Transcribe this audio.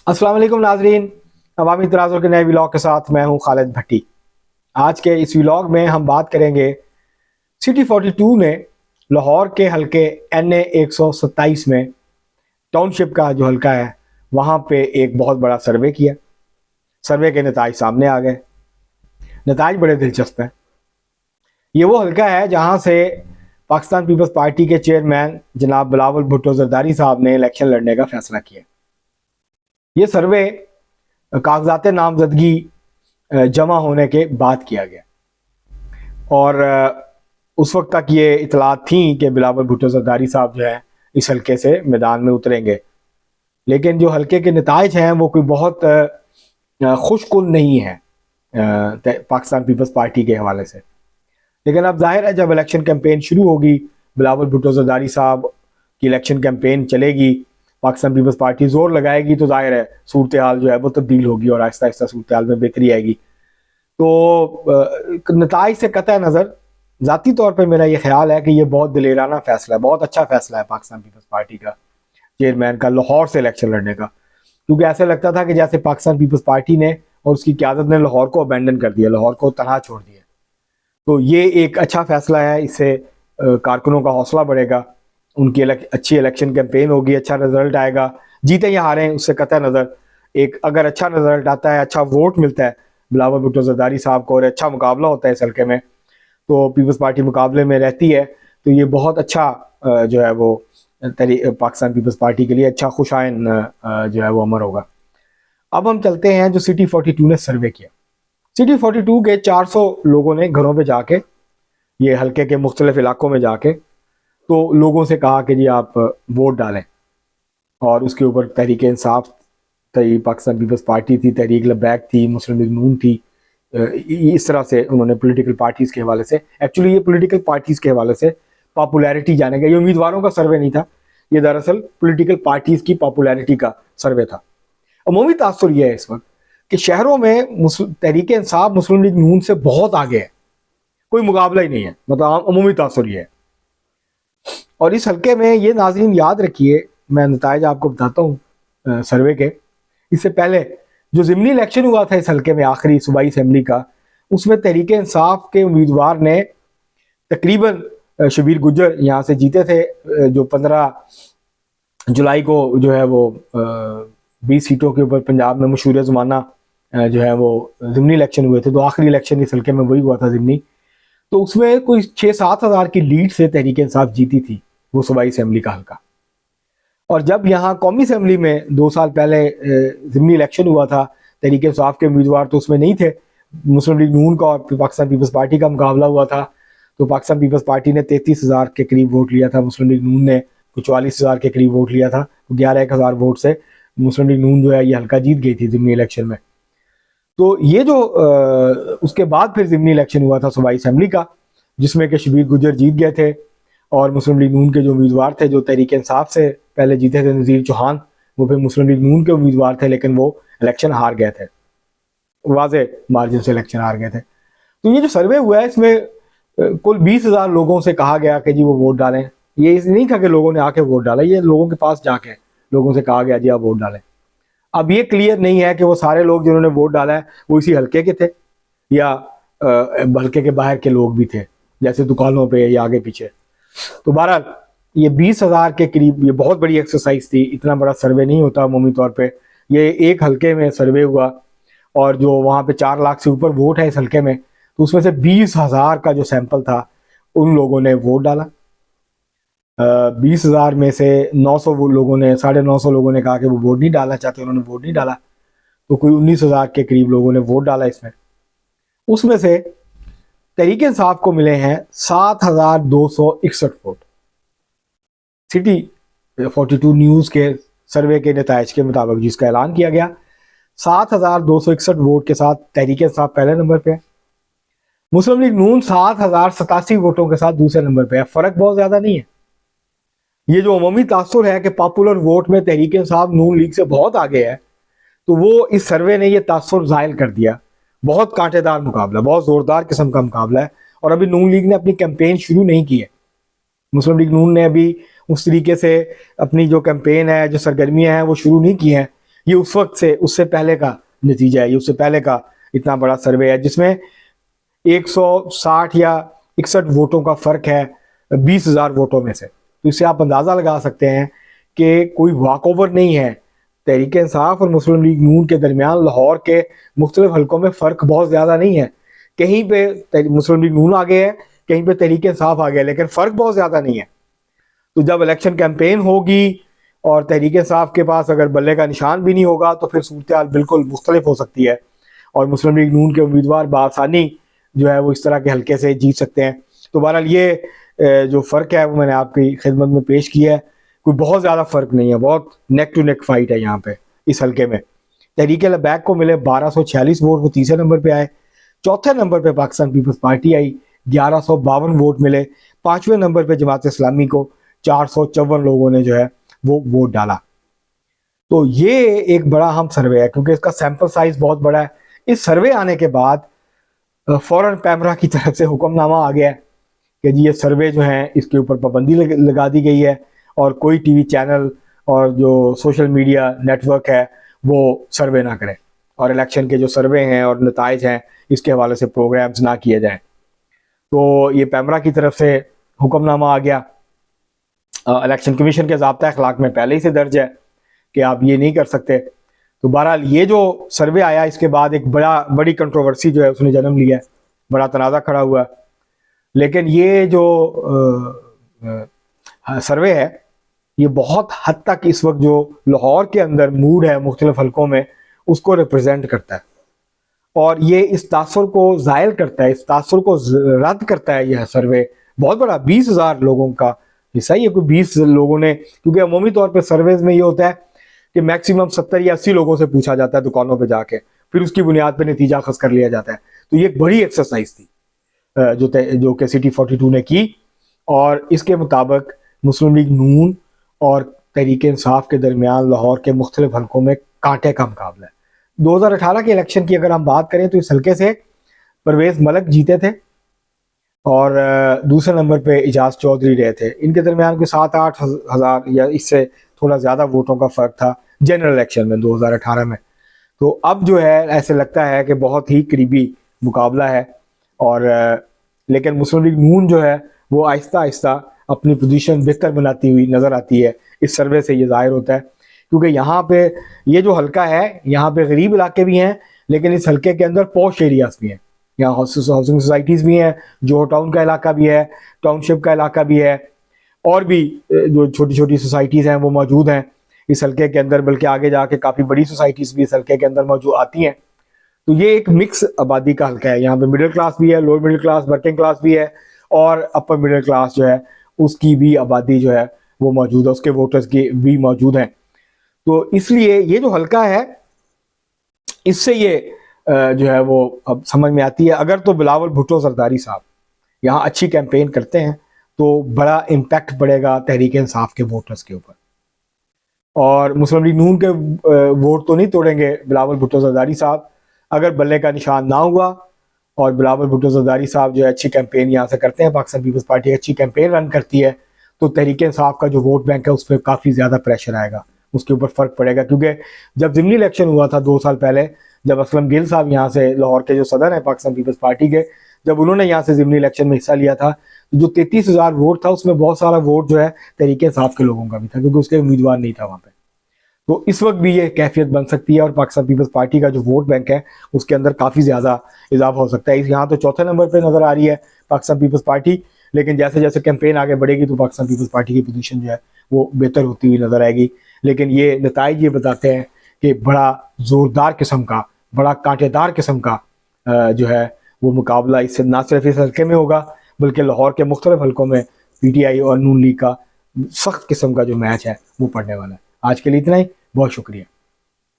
अस्सलाम वालेकुम नाजरीन, अवामी तनाज़ुर के नए व्लॉग के साथ मैं हूं खालिद भट्टी। आज के इस व्लॉग में हम बात करेंगे सिटी 42 ने लाहौर के हलके NA 127 में टाउनशिप का जो हलका है वहाँ पे एक बहुत बड़ा सर्वे किया। सर्वे के नताइज सामने आ गए। नताइज बड़े दिलचस्प हैं। ये वो हलका है जहाँ से पाकिस्तान पीपल्स पार्टी के चेयरमैन जनाब बिलावल भुट्टो जरदारी साहब ने इलेक्शन लड़ने का फैसला किया। ये सर्वे कागजात नामजदगी जमा होने के बाद किया गया और उस वक्त तक ये इतलात थी कि बिलावल भुट्टो जरदारी साहब जो है इस हलके से मैदान में उतरेंगे, लेकिन जो हलके के नताइज हैं वो कोई बहुत खुशकुन नहीं है पाकिस्तान पीपल्स पार्टी के हवाले से। लेकिन अब जाहिर है जब इलेक्शन कैंपेन शुरू होगी, बिलावल भुट्टो जरदारी साहब की इलेक्शन कैंपेन चलेगी, पाकिस्तान पीपल्स पार्टी जोर लगाएगी, तो जाहिर है सूरत हाल जो है वो तब्दील होगी और आहिस्ता आहिस्ता सूरत हाल में बेहतरी आएगी। तो नताइज से कतई नज़र ज़ाती तौर पर मेरा ये ख्याल है कि ये बहुत दिलेराना फैसला है, बहुत अच्छा फैसला है पाकिस्तान पीपल्स पार्टी का चेयरमैन का लाहौर से इलेक्शन लड़ने का, क्योंकि ऐसा लगता था कि जैसे पाकिस्तान पीपल्स पार्टी ने और उसकी क़यादत ने लाहौर को अबेंडन कर दिया, लाहौर को तनहा छोड़ दिया। तो ये एक अच्छा फैसला है, इससे कारकुनों का हौसला बढ़ेगा, उनकी अच्छी इलेक्शन कैंपेन होगी, अच्छा रिजल्ट आएगा। जीते या हारें उससे कतई नज़र, एक अगर अच्छा रिजल्ट आता है, अच्छा वोट मिलता है बिलावल भुट्टो जरदारी साहब को और अच्छा मुकाबला होता है इस हल्के में, तो पीपल्स पार्टी मुकाबले में रहती है, तो ये बहुत अच्छा जो है वो पाकिस्तान पीपल्स पार्टी के लिए अच्छा खुशाइन जो है वो अमर होगा। अब हम चलते हैं जो सिटी 42 ने सर्वे किया। सिटी 42 के 400 लोगों ने घरों पे जाके, ये हल्के के मुख्तलिफ इलाकों में जाके, तो लोगों से कहा कि जी आप वोट डालें, और उसके ऊपर तहरीक इंसाफ थी, पाकिस्तान पीपल्स पार्टी थी, तहरीक लबैक थी, मुस्लिम लीग नून थी। इस तरह से उन्होंने पॉलिटिकल पार्टीज़ के हवाले से, एक्चुअली ये पॉलिटिकल पार्टीज़ के हवाले से पॉपुलैरिटी जाने का, ये उम्मीदवारों का सर्वे नहीं था, ये दरअसल पॉलिटिकल पार्टीज़ की पॉपुलैरिटी का सर्वे था। अमूमी तासुर यह है इस वक्त कि शहरों में तहरीक इंसाफ मुस्लिम लीग नून से बहुत आगे है, कोई मुकाबला ही नहीं है, मतलब अमूमी तासुर यह है। और इस हल्के में ये नाज़रीन याद रखिए, मैं नताइज आपको बताता हूँ सर्वे के। इससे पहले जो ज़िमनी इलेक्शन हुआ था इस हल्के में, आखिरी सूबाई असम्बली का, उसमें तहरीक इंसाफ के उम्मीदवार ने तकरीबन शबीर गुज्जर यहाँ से जीते थे, जो 15 जुलाई को जो है वो 20 सीटों के ऊपर पंजाब में मशहूर ज़माना जो है वो ज़िमनी इलेक्शन हुए थे। तो आखिरी इलेक्शन इस हल्के में वही हुआ था ज़िमनी, तो उसमें कोई 6-7 हज़ार की लीड से तहरीक इंसाफ जीती थी वो सूबाई असम्बली का हल्का। और जब यहाँ कौमी असम्बली में 2 साल पहले ज़िमनी इलेक्शन हुआ था, तहरीक इंसाफ के उम्मीदवार तो उसमें नहीं थे, मुस्लिम लीग नून का और पाकिस्तान पीपल्स पार्टी का मुकाबला हुआ था। तो पाकिस्तान पीपल्स पार्टी ने 33,000 के करीब वोट लिया था, मुस्लिम लीग नून ने 44,000 के करीब वोट लिया था। तो 11,000 वोट से मुस्लिम लीग नून जो है ये हल्का जीत गई थी ज़िमनी इलेक्शन में। तो ये जो उसके बाद फिर ज़िमनी इलेक्शन हुआ था सूबाई असम्बली का, जिसमें कि शबीर गुज्जर जीत गए थे, और मुस्लिम लीग नून के जो उम्मीदवार थे जो तहरीक इंसाफ से पहले जीते थे, नज़ीर चौहान, वो फिर मुस्लिम लीग नून के उम्मीदवार थे, लेकिन वो इलेक्शन हार गए थे, वाज़े मार्जिन से इलेक्शन हार गए थे। तो ये जो सर्वे हुआ है इसमें कुल 20,000 लोगों से कहा गया कि जी वो वोट डालें। ये इस नहीं था कि लोगों ने आके वोट डाला, ये लोगों के पास जाके लोगों से कहा गया जी आप वोट डालें। अब ये क्लियर नहीं है कि वो सारे लोग जिन्होंने वोट डाला है वो इसी हल्के के थे या हल्के के बाहर के लोग भी थे, जैसे दुकानों पे या आगे पीछे। तो बहरहाल ये 20,000 के करीब, ये बहुत बड़ी एक्सरसाइज थी, इतना बड़ा सर्वे नहीं होता अमूमी तौर पे। ये एक हल्के में सर्वे हुआ और जो वहाँ पे 4 लाख से ऊपर वोट है इस हल्के में, तो उसमें से 20,000 का जो सैंपल था उन लोगों ने वोट डाला। 20,000 में से 900 लोगों ने, 950 लोगों ने कहा कि वो वोट नहीं डालना चाहते, उन्होंने वोट नहीं डाला। तो कोई 19,000 के करीब लोगों ने वोट डाला इसमें। उसमें से तहरीक इंसाफ को मिले हैं 7,261 वोट। सिटी 42 न्यूज़ के सर्वे के नताइज के मुताबिक जिसका ऐलान किया गया, 7,261 वोट के साथ तहरीक इंसाफ पहले नंबर पे है। मुस्लिम लीग नून 7,087 वोटों के साथ दूसरे नंबर पे है। फ़र्क बहुत ज़्यादा नहीं है। ये जो अमूमी तासुर है कि पॉपुलर वोट में तहरीक इंसाफ नून लीग से बहुत आगे है, तो वो इस सर्वे ने ये तासुर ज़ाहिर कर दिया। बहुत कांटेदार मुकाबला, बहुत ज़ोरदार किस्म का मुकाबला है, और अभी नून लीग ने अपनी कैंपेन शुरू नहीं की है। मुस्लिम लीग नून ने अभी उस तरीके से अपनी जो कैंपेन है, जो सरगर्मियाँ हैं, वो शुरू नहीं की हैं। ये उस वक्त से उससे पहले का नतीजा है, ये उससे पहले का इतना बड़ा सर्वे है जिसमें 160 या 61 वोटों का फर्क है 20,000 वोटों में से। तो इससे आप अंदाज़ा लगा सकते हैं कि कोई वॉकओवर नहीं है। तहरीक इंसाफ और मुस्लिम लीग नून के दरमियान लाहौर के मुख्तलिफ हलकों में फ़र्क बहुत ज़्यादा नहीं है। कहीं पे मुस्लिम लीग नून आगे है, कहीं पे तहरीक इंसाफ आगे है, लेकिन फ़र्क बहुत ज़्यादा नहीं है। तो जब इलेक्शन कैंपेन होगी और तहरीक इंसाफ के पास अगर बल्ले का निशान भी नहीं होगा तो फिर सूरत हाल बिल्कुल मुख्तलिफ हो सकती है और मुस्लिम लीग नून के उम्मीदवार बआसानी जो है वो इस तरह के हल्के से जीत सकते हैं। तो बहरहाल ये जो फ़र्क है वो मैंने आपकी खिदमत में पेश किया है। कोई बहुत ज़्यादा फ़र्क नहीं है, बहुत नेक टू नेक फाइट है यहाँ पे इस हल्के में। तहरीक लबैक को मिले 1246 वोट, वो तीसरे नंबर पे आए। चौथे नंबर पे पाकिस्तान पीपल्स पार्टी आई, 1152 वोट मिले। पाँचवें नंबर पे जमात इस्लामी को 454 लोगों ने जो है वो वोट डाला। तो ये एक बड़ा अहम सर्वे है क्योंकि इसका सैंपल साइज बहुत बड़ा है। इस सर्वे आने के बाद फौरन पैमरा की तरफ से हुक्मनामा आ गया है कि जी ये सर्वे जो है इसके ऊपर पाबंदी लगा दी गई है और कोई टीवी चैनल और जो सोशल मीडिया नेटवर्क है वो सर्वे ना करे और इलेक्शन के जो सर्वे हैं और नताइज हैं इसके हवाले से प्रोग्राम्स ना किए जाएं। तो ये पैमरा की तरफ से हुक्मनामा आ गया। इलेक्शन कमीशन के ज़ाब्ता अखलाक में पहले ही से दर्ज है कि आप ये नहीं कर सकते। तो बहरहाल ये जो सर्वे आया इसके बाद एक बड़ी कंट्रोवर्सी जो है उसने जन्म लिया है, बड़ा तनाज़ा खड़ा हुआ है। लेकिन ये जो सर्वे है ये बहुत हद तक इस वक्त जो लाहौर के अंदर मूड है मुख्तलिफ हलकों में उसको रिप्रेजेंट करता है और ये इस तासुर को ज़ायल करता है, इस तासुर को रद्द करता है। यह सर्वे बहुत बड़ा 20,000 लोगों का हिस्सा, ये कोई 20 लोगों ने, क्योंकि अमूमी तौर पर सर्वेज में ये होता है कि मैक्सिमम 70 या 80 लोगों से पूछा जाता है दुकानों पे जाके, फिर उसकी बुनियाद पे नतीजा अखज़ कर लिया जाता है। तो ये एक बड़ी एक्सरसाइज थी जो कि सिटी 42 ने की और इसके मुताबिक मुस्लिम लीग नून और तहरीक इंसाफ के दरमियान लाहौर के मुख्तलिफ हलकों में कांटे का मुकाबला है। 2018 के इलेक्शन की अगर हम बात करें तो इस हल्के से परवेज़ मलिक जीते थे और दूसरे नंबर पे इजाज चौधरी रहे थे। इनके दरमियान कोई 7-8 हज़ार या इससे थोड़ा ज़्यादा वोटों का फ़र्क था जनरल इलेक्शन में 2018 में। तो अब जो है ऐसे लगता है कि बहुत ही करीबी मुकाबला है और लेकिन मुस्लिम लीग नून जो है वो आहिस्ता आहिस्ता अपनी पोजीशन बेहतर बनाती हुई नज़र आती है। इस सर्वे से ये ज़ाहिर होता है क्योंकि यहाँ पे ये जो हल्का है यहाँ पे गरीब इलाके भी हैं लेकिन इस हल्के के अंदर पॉश एरियाज भी हैं। यहाँ हाउसिंग सोसाइटीज़ भी हैं, जो टाउन का इलाका भी है, टाउनशिप का इलाका भी है और भी जो छोटी छोटी सोसाइटीज़ हैं वो मौजूद हैं इस हल्के के अंदर, बल्कि आगे जाके काफ़ी बड़ी सोसाइटीज़ भी इस हल्के के अंदर मौजूद आती हैं। तो ये एक मिक्स आबादी का हल्का है। यहाँ पे मिडिल क्लास भी है, lower middle class, working class भी है और अपर मिडिल क्लास जो है उसकी भी आबादी जो है वो मौजूद है, उसके वोटर्स की भी मौजूद हैं। तो इसलिए ये जो हल्का है इससे ये जो है वो अब समझ में आती है। अगर तो बिलावल भुट्टो जरदारी साहब यहाँ अच्छी कैंपेन करते हैं तो बड़ा इम्पैक्ट पड़ेगा तहरीक इंसाफ के वोटर्स के ऊपर और मुस्लिम लीग नून के वोट तो नहीं तोड़ेंगे बिलावल भुट्टो जरदारी साहब। अगर बल्ले का निशान ना हुआ और बिलावल भुट्टो जरदारी साहब जो है अच्छी कैंपेन यहाँ से करते हैं, पाकिस्तान पीपल्स पार्टी अच्छी कैंपेन रन करती है, तो तहरीक इंसाफ का जो वोट बैंक है उस पर काफ़ी ज़्यादा प्रेशर आएगा, उसके ऊपर फ़र्क पड़ेगा। क्योंकि जब ज़िमनी इलेक्शन हुआ था 2 साल पहले, जब असलम गिल साहब यहाँ से लाहौर के जो सदर हैं पाकिस्तान पीपल्स पार्टी के, जब उन्होंने यहाँ से ज़िमनी इलेक्शन में हिस्सा लिया था तो जो 33,000 वोट था उसमें बहुत सारा वोट जो है तहरीक इंसाफ के लोगों का भी था क्योंकि उसके उम्मीदवार नहीं था वहाँ पे। तो इस वक्त भी ये कैफियत बन सकती है और पाकिस्तान पीपल्स पार्टी का जो वोट बैंक है उसके अंदर काफ़ी ज़्यादा इजाफा हो सकता है। यहाँ तो चौथे नंबर पर नज़र आ रही है पाकिस्तान पीपल्स पार्टी, लेकिन जैसे जैसे कैंपेन आगे बढ़ेगी तो पाकिस्तान पीपल्स पार्टी की पोजीशन जो है वो बेहतर होती हुई नज़र आएगी। लेकिन ये नताइज ये बताते हैं कि बड़ा ज़ोरदार किस्म का, बड़ा कांटेदार किस्म का जो है वो मुकाबला इससे ना सिर्फ इस हल्के में होगा बल्कि लाहौर के मुख्तलिफ हल्कों में PTI और नून लीग का सख्त किस्म का जो मैच है वो पड़ने वाला है। आज के लिए इतना ही, बहुत शुक्रिया।